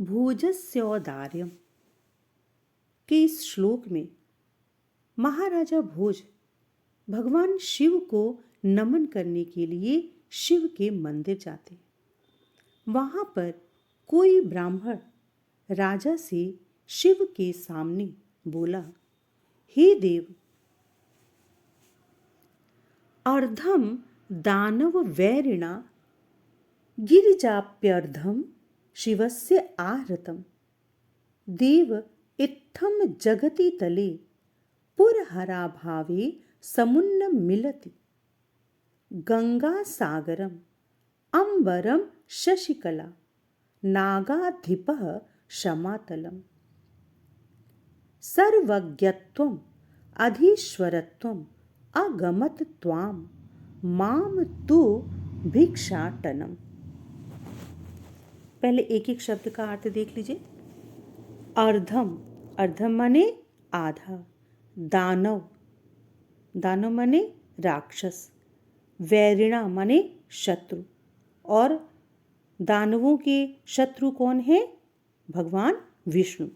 भोजस्योदार्यम के इस श्लोक में महाराजा भोज भगवान शिव को नमन करने के लिए शिव के मंदिर जाते हैं। वहां पर कोई ब्राह्मण राजा से शिव के सामने बोला, हे देव, अर्धम दानव वैरिणा गिरिजाप्यर्धम शिवस्य आहृतम देव इत्थम जगति तले पुरहराभावे समुन्न मिलति गंगा सागरम अंबरम शशिकला नागाधिपः शमातलम सर्वज्ञत्वम अधीश्वरत्वम अगमत त्वाम माम तु भिक्षाटनम। पहले एक एक शब्द का अर्थ देख लीजिए। अर्धम, अर्धम माने आधा। दानव, दानव माने राक्षस। वैरिणा माने शत्रु। और दानवों के शत्रु कौन है? भगवान विष्णु।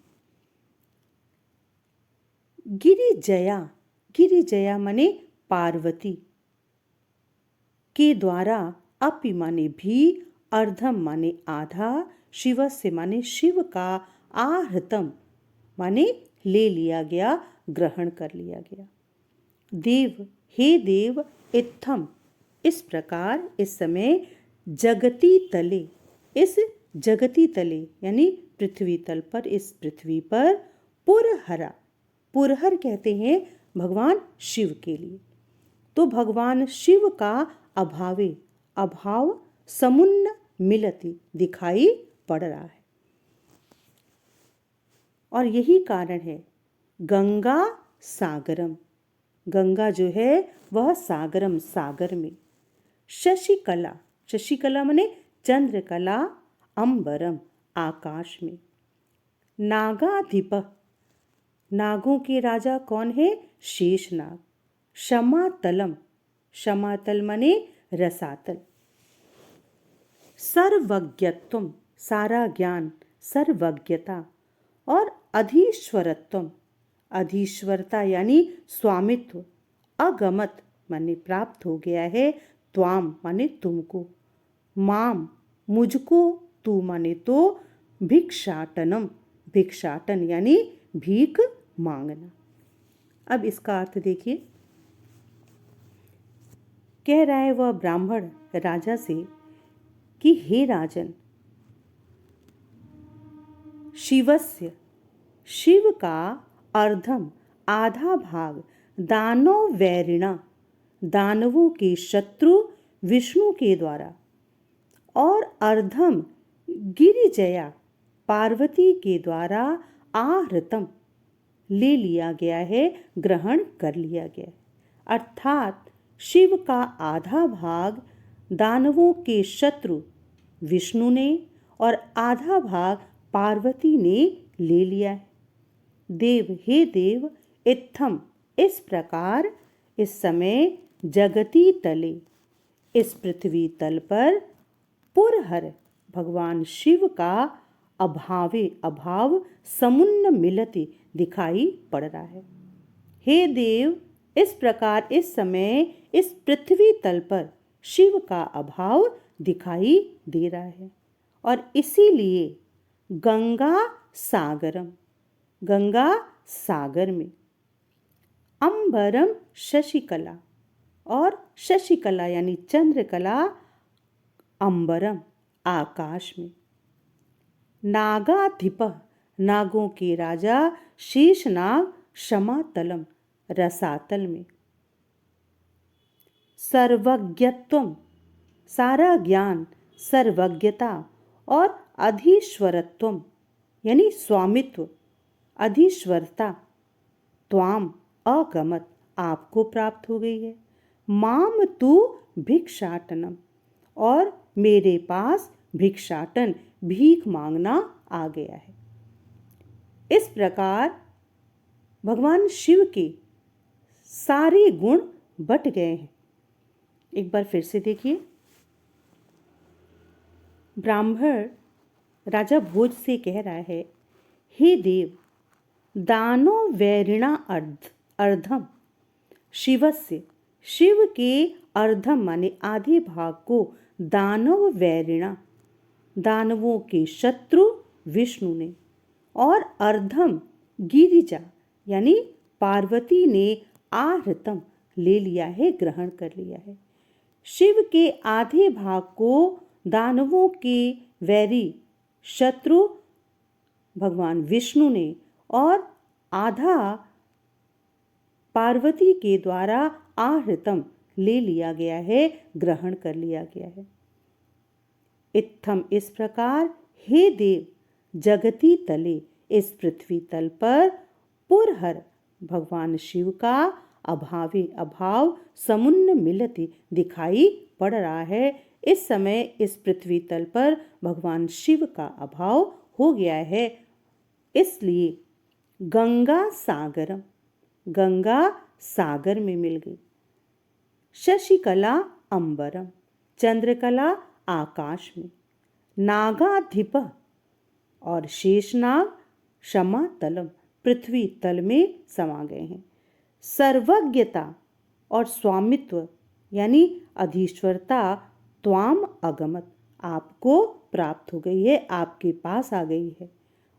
गिरिजया, गिरिजया माने पार्वती के द्वारा, अपि माने भी, अर्धम माने आधा, शिवस्य माने शिव का, आहृतम माने ले लिया गया, ग्रहण कर लिया गया। देव, हे देव, इत्थम इस प्रकार, इस समय, जगति तले, इस जगति तले यानी पृथ्वी तल पर, इस पृथ्वी पर, पुरहरा, पुरहर कहते हैं भगवान शिव के लिए। तो भगवान शिव का अभावे, अभाव, समुन्न मिलति दिखाई पड़ रहा है। और यही कारण है गंगा सागरम, गंगा जो है वह सागरम, सागर में। शशिकला, शशिकला माने चंद्रकला, अंबरम आकाश में। नागाधिप, नागों के राजा कौन है? शेषनाग। शमातलम, शमातल माने रसातल। सर्वज्ञत्वम, सारा ज्ञान, सर्वज्ञता। और अधीश्वरत्वम, अधीश्वरता यानी स्वामित्व। अगमत माने प्राप्त हो गया है। त्वाम माने तुमको। माम मुझको, तू माने तो। भिक्षाटनम, भिक्षाटन यानी भीख मांगना। अब इसका अर्थ देखिए। कह रहा है वह ब्राह्मण राजा से कि हे राजन, शिवस्य, शिव का, अर्धम आधा भाग, दानव वैरिणा दानवों के शत्रु विष्णु के द्वारा, और अर्धम गिरिजया पार्वती के द्वारा, आहृतम ले लिया गया है, ग्रहण कर लिया गया है। अर्थात शिव का आधा भाग दानवों के शत्रु विष्णु ने और आधा भाग पार्वती ने ले लिया है। देव, हे देव, इत्थम इस प्रकार, इस समय, जगति तले इस पृथ्वी तल पर, पुरहर भगवान शिव का अभावे, अभाव, समुन्न मिलति दिखाई पड़ रहा है। हे देव, इस प्रकार, इस समय, इस पृथ्वी तल पर शिव का अभाव दिखाई दे रहा है। और इसीलिए गंगा सागरम, गंगा सागर में। अंबरम शशिकला, और शशिकला यानी चंद्रकला, अंबरम आकाश में। नागाधिप, नागों के राजा शेषनाग, शमातलम रसातल में। सर्वज्ञत्वम, सारा ज्ञान, सर्वज्ञता। और अधीश्वरत्वम यानी स्वामित्व, अधीश्वरता। त्वाम अगमत आपको प्राप्त हो गई है। माम तु भिक्षाटनम, और मेरे पास भिक्षाटन, भीख मांगना आ गया है। इस प्रकार भगवान शिव के सारे गुण बट गए हैं। एक बार फिर से देखिए। ब्राह्मण राजा भोज से कह रहा है, हे देव, दानो वैरिणा अर्धम शिवस्य, शिव के अर्धम माने आधे भाग को दानव वैरिणा, दानवों के शत्रु विष्णु ने, और अर्धम गिरिजा यानी पार्वती ने आहृतम ले लिया है, ग्रहण कर लिया है। शिव के आधे भाग को दानवों के वैरी शत्रु भगवान विष्णु ने और आधा पार्वती के द्वारा आहृतम ले लिया गया है, ग्रहण कर लिया गया है। इत्थम इस प्रकार, हे देव, जगती तले इस पृथ्वी तल पर पुरहर भगवान शिव का अभावे अभाव समुन्न मिलति दिखाई पड़ रहा है। इस समय इस पृथ्वी तल पर भगवान शिव का अभाव हो गया है, इसलिए गंगा सागरम, गंगा सागर में मिल गई। शशिकला अंबरम, चंद्रकला आकाश में। नागाधिप और शेषनाग क्षमा तलम, पृथ्वी तल में समा गए हैं। सर्वज्ञता और स्वामित्व यानी अधीश्वरता त्वाम अगमत, आपको प्राप्त हो गई है, आपके पास आ गई है।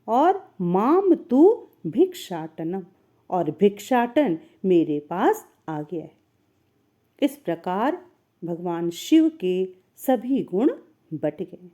और माम तू भिक्षाटनम, और भिक्षाटन मेरे पास आ गया है। इस प्रकार भगवान शिव के सभी गुण बट गए।